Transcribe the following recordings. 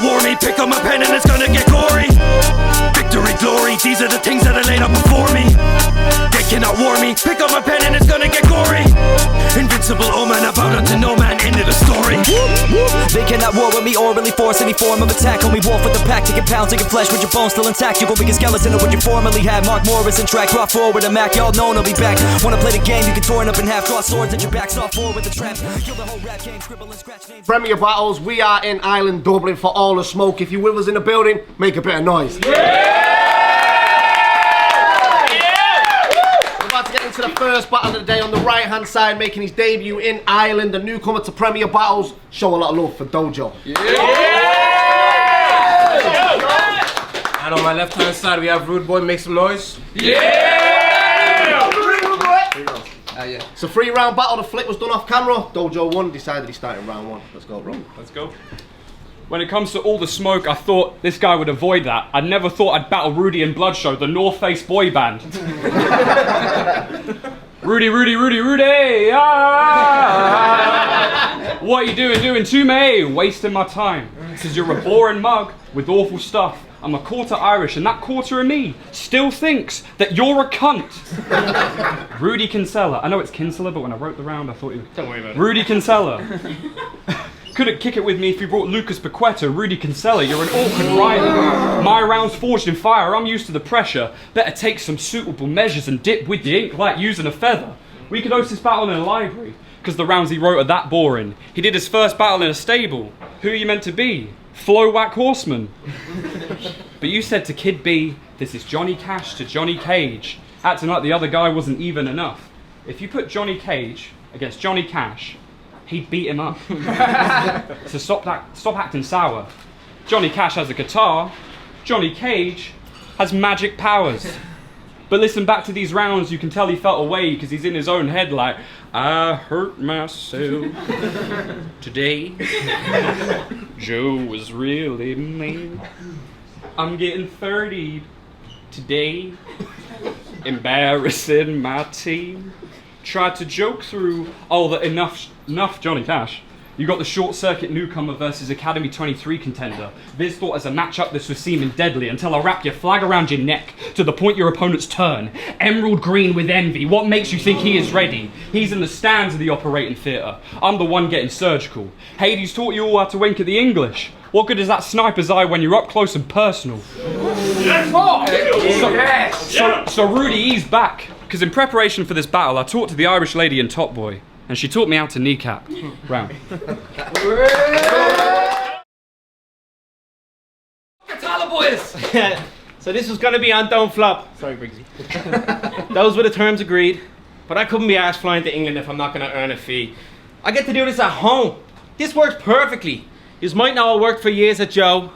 war me. Pick up my pen and it's gonna get gory. Victory, glory, these are the things that are laid up before me. They cannot war me. Pick up my pen and it's gonna get gory. Invincible, oh man, I bowed unto no man, end of the story. They cannot war with me or really force any form of attack. Only war for the pack, taking pounds, taking flesh with your bones still intact. You gon' be a skeleton of what you formerly had. Mark Morris and track, drop forward a Mac, y'all know I'll be back. Wanna play the game, you can torn up in half. Draw swords at your back, soft forward with the trap. Kill the whole rap game, scribble and scratch names. Premier Battles, we are in Ireland, Dublin for all the smoke. If you're with us in the building, make a bit of noise. To the first battle of the day. On the right hand side, making his debut in Ireland, the newcomer to Premier Battles. Show a lot of love for DoeJoe. And on my left hand side we have Rudeboy. Make some noise. It's a 3-round battle. The flip was done off camera. DoeJoe won, decided he started round 1. Let's go, bro. Let's go. When it comes to all the smoke, I thought this guy would avoid that. I never thought I'd battle Rudy and Bloodshow, the North Face boy band. Rudy, Rudy, Rudy, Rudy! Ah! What you doing to me? Wasting my time. Cause you're a boring mug with awful stuff. I'm a quarter Irish and that quarter of me still thinks that you're a cunt. Rudy Kinsella. I know it's Kinsella, but when I wrote the round I thought you... Don't worry about it. Rudy Kinsella. Couldn't kick it with me if you brought Lucas Paqueta, Rudy Kinsella, you're an awkward rider. My round's forged in fire, I'm used to the pressure. Better take some suitable measures and dip with the ink like using a feather. We could host this battle in a library, because the rounds he wrote are that boring. He did his first battle in a stable. Who are you meant to be? Flow Whack Horseman. But you said to Kid B, this is Johnny Cash to Johnny Cage. Acting like the other guy wasn't even enough. If you put Johnny Cage against Johnny Cash, he'd beat him up. So stop acting sour. Johnny Cash has a guitar. Johnny Cage has magic powers. But listen back to these rounds, you can tell he felt away because he's in his own head like, I hurt myself today. Joe was really mean. I'm getting 30 today. Embarrassing my team. Tried to joke through, oh, that enough Johnny Cash. You got the short circuit newcomer versus Academy 23 contender. Viz thought as a matchup this was seeming deadly until I wrap your flag around your neck to the point your opponent's turn. Emerald green with envy, what makes you think he is ready? He's in the stands of the operating theatre. I'm the one getting surgical. Hades taught you all how to wink at the English. What good is that sniper's eye when you're up close and personal? So Rudy, he's back. Because in preparation for this battle, I talked to the Irish lady in Top Boy, and she taught me how to kneecap. Round. Katala boys! So this was gonna be on Don't Flop. Sorry, Briggsy. Those were the terms agreed, but I couldn't be asked flying to England if I'm not gonna earn a fee. I get to do this at home. This works perfectly. You might know I worked for years at Joe.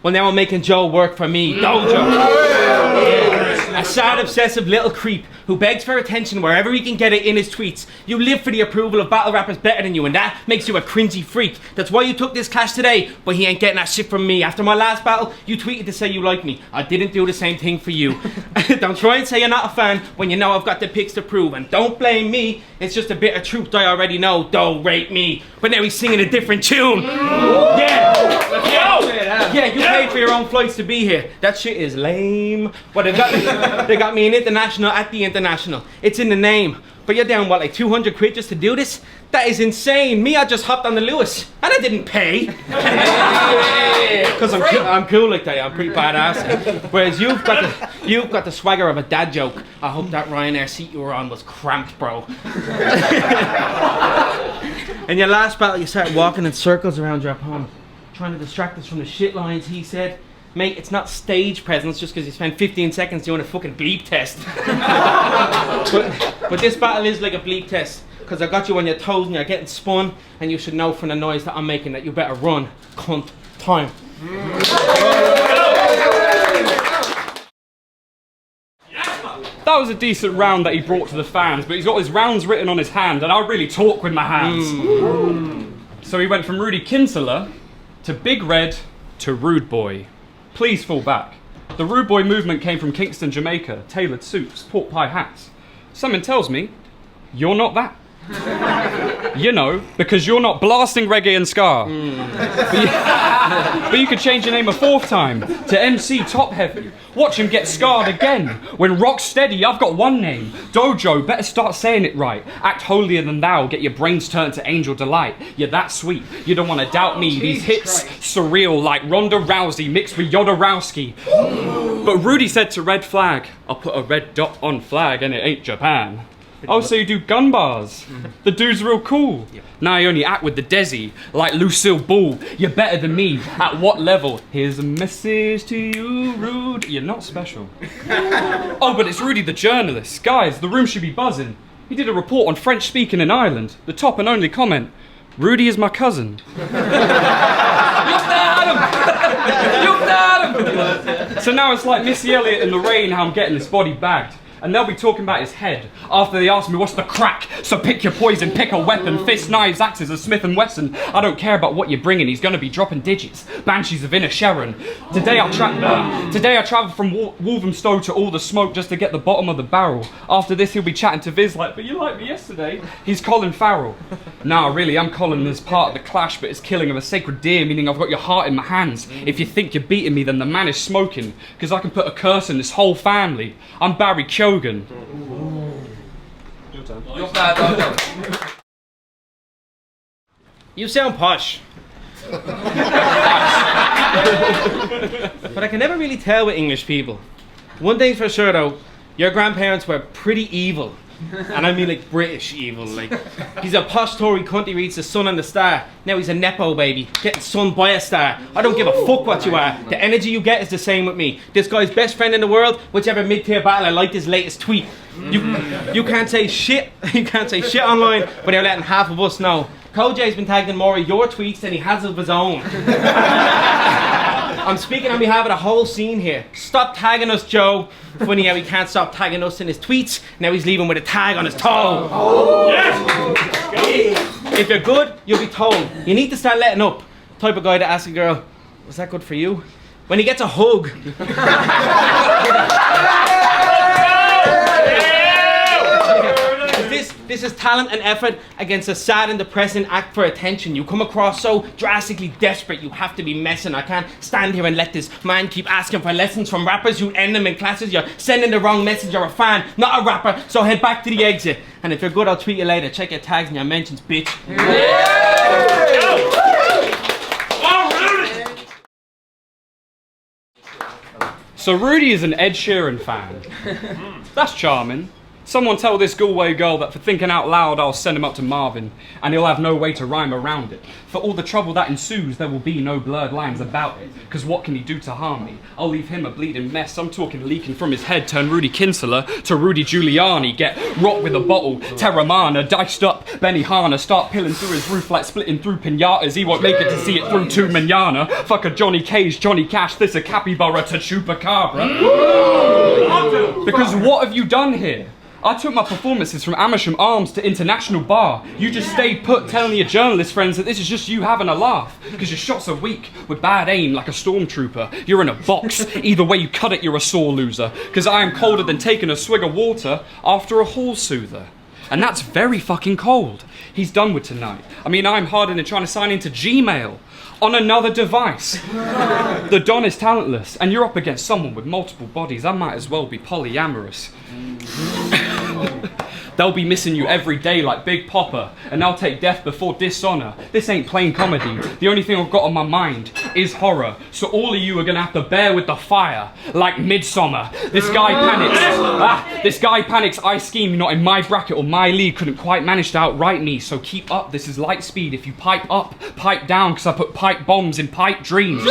Well, now I'm making Joe work for me. DoeJoe. A sad, obsessive little creep who begs for attention wherever he can get it in his tweets. You live for the approval of battle rappers better than you, and that makes you a cringy freak. That's why you took this cash today, but he ain't getting that shit from me. After my last battle, you tweeted to say you like me. I didn't do the same thing for you. Don't try and say you're not a fan when you know I've got the pics to prove. And don't blame me, it's just a bit of truth I already know. Don't rate me. But now he's singing a different tune. Yeah, you paid for your own flights to be here. That shit is lame. Well, they got me an international at the international. It's in the name. But you're down, what, like 200 quid just to do this? That is insane. Me, I just hopped on the Lewis, and I didn't pay. Because I'm cool like that, I'm pretty badass. Whereas you've got the swagger of a dad joke. I hope that Ryanair seat you were on was cramped, bro. In your last battle, you started walking in circles around your opponent, trying to distract us from the shit lines he said. Mate, it's not stage presence just because you spent 15 seconds doing a fucking bleep test. but this battle is like a bleep test, because I got you on your toes and you're getting spun, and you should know from the noise that I'm making that you better run. Cunt. Time. That was a decent round that he brought to the fans, but he's got his rounds written on his hand, and I really talk with my hands. So he went from Rudy Kinsella to Big Red to Rude Boy. Please fall back. The Rude Boy movement came from Kingston, Jamaica, tailored suits, pork pie hats. Something tells me you're not that. You know, because you're not blasting reggae and ska. But you could change your name a fourth time to MC Top Heavy. Watch him get scarred again. When rock steady, I've got one name. DoeJoe, better start saying it right. Act holier than thou, get your brains turned to angel delight. You're that sweet, you don't want to doubt me. These hits, surreal like Ronda Rousey mixed with Jodorowsky. But Rudy said to Red Flag, I'll put a red dot on flag and it ain't Japan. Oh, so you do gun bars? The dude's real cool. Now you only act with the Desi, like Lucille Ball. You're better than me. At what level? Here's a message to you, Rude. You're not special. Oh, but it's Rudy the journalist. Guys, the room should be buzzing. He did a report on French speaking in Ireland. The top and only comment, Rudy is my cousin. So now it's like Missy Elliott in the rain, how I'm getting this body bagged. And they'll be talking about his head after they ask me what's the crack. So pick your poison, pick a weapon, fists, knives, axes, a Smith & Wesson. I don't care about what you're bringing, he's gonna be dropping digits. Banshees of Inner Sharon. Today I travel from Walthamstow to all the smoke just to get the bottom of the barrel. After this he'll be chatting to Viz like, but you liked me yesterday. He's Colin Farrell. Nah, really, I'm Colin as part of the clash, but it's killing of a sacred deer, meaning I've got your heart in my hands. If you think you're beating me, then the man is smoking, because I can put a curse in this whole family. I'm Barry Keoghan. You sound posh. But I can never really tell with English people. One thing's for sure though, your grandparents were pretty evil. And I mean like British evil, like he's a posh Tory cunt, he reads The Sun and the Star. Now he's a Nepo baby, getting sunned by a star. I don't give a fuck what you are. The energy you get is the same with me. This guy's best friend in the world, whichever mid-tier battle, I liked his latest tweet. You can't say shit, online without letting half of us know. Kojay's been tagged in more of your tweets than he has of his own. I'm speaking on behalf of the whole scene here. Stop tagging us, Joe. Funny how he can't stop tagging us in his tweets. Now he's leaving with a tag on his toe. Oh. Yes. If you're good, you'll be told. You need to start letting up. Type of guy to ask a girl, was that good for you? When he gets a hug. This is talent and effort against a sad and depressing act for attention. You come across so drastically desperate, you have to be messing. I can't stand here and let this man keep asking for lessons from rappers. You end them in classes, you're sending the wrong message. You're a fan, not a rapper, so head back to the exit. And if you're good, I'll tweet you later. Check your tags and your mentions, bitch. So Rudy is an Ed Sheeran fan. That's charming. Someone tell this Galway girl that for thinking out loud I'll send him up to Marvin, and he'll have no way to rhyme around it. For all the trouble that ensues, there will be no blurred lines about it, cause what can he do to harm me? I'll leave him a bleeding mess. I'm talking leaking from his head, turn Rudy Kinsella to Rudy Giuliani. Get rocked with a bottle, Terramana, diced up Benny Hanna, start peeling through his roof like splitting through pinatas. He won't make it to see it through to manana. Fuck a Johnny Cage, Johnny Cash, this a capybara to chupacabra. Because what have you done here? I took my performances from Amersham Arms to International Bar. You just stayed put telling your journalist friends that this is just you having a laugh. Because your shots are weak, with bad aim like a stormtrooper. You're in a box. Either way you cut it, you're a sore loser. Because I am colder than taking a swig of water after a hall soother. And that's very fucking cold. He's done with tonight. I mean, I'm harder than trying to sign into Gmail on another device. The Don is talentless, and you're up against someone with multiple bodies. I might as well be polyamorous. They'll be missing you every day like Big Popper, and I'll take death before dishonor. This ain't plain comedy. The only thing I've got on my mind is horror. So all of you are gonna have to bear with the fire, like Midsummer. This guy panics. This guy panics. I scheme, not in my bracket or my league. Couldn't quite manage to outright me. So keep up. This is light speed. If you pipe up, pipe down, because I put pipe bombs in pipe dreams.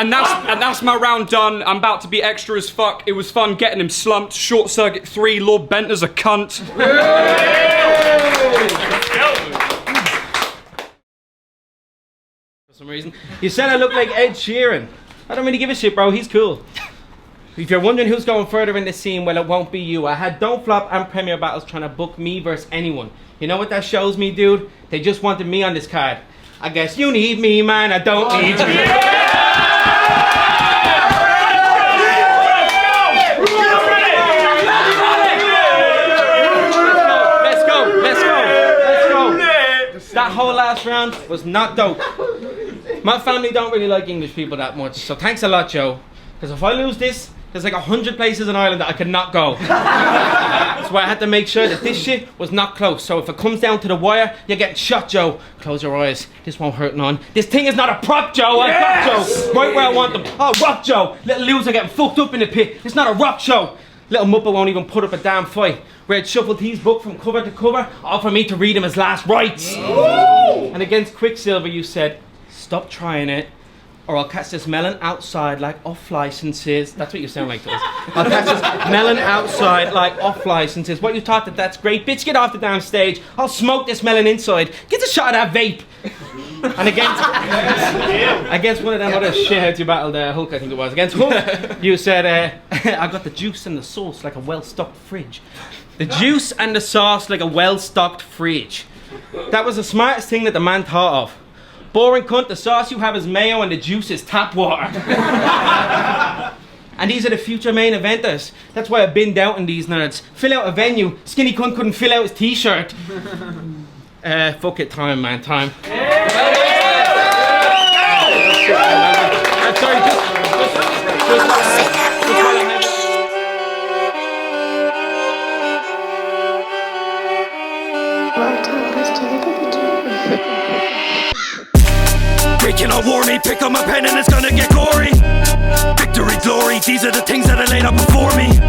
And that's my round done. I'm about to be extra as fuck. It was fun getting him slumped. Short Circuit 3, Lord Benter's a cunt. For some reason. You said I look like Ed Sheeran. I don't really give a shit, bro. He's cool. If you're wondering who's going further in this scene, well, it won't be you. I had Don't Flop and Premier Battles trying to book me versus anyone. You know what that shows me, dude? They just wanted me on this card. I guess you need me, man. I don't need you. That whole last round was not dope. My family don't really like English people that much, so thanks a lot, Joe. Because if I lose this, there's like 100 places in Ireland that I could not go. That's why I had to make sure that this shit was not close. So if it comes down to the wire, you're getting shot, Joe. Close your eyes. This won't hurt none. This thing is not a prop, Joe. I got Joe. Right where I want them. Oh, rock, Joe. Little loser getting fucked up in the pit. It's not a rock show. Little Muppet won't even put up a damn fight. Read Shuffled T's book from cover to cover, all for me to read him his last rites. And against Quicksilver, you said, stop trying it, or I'll catch this melon outside like off licenses. That's what you sound like to us. I'll catch this melon outside like off licenses. What you thought that's great? Bitch, get off the damn stage. I'll smoke this melon inside. Get a shot of that vape. And against one of them other shitheads you battled, Hulk, I think it was. Against Hulk, you said, I got the juice and the sauce like a well-stocked fridge. The juice and the sauce like a well-stocked fridge. That was the smartest thing that the man thought of. Boring cunt, the sauce you have is mayo and the juice is tap water. And these are the future main eventers. That's why I've been doubting these nerds. Fill out a venue. Skinny cunt couldn't fill out his t-shirt. Fuck it, time, man, time. I'm sorry, just They cannot war me, pick up my pen and it's gonna get gory. Victory, glory, these are the things that I laid out before me.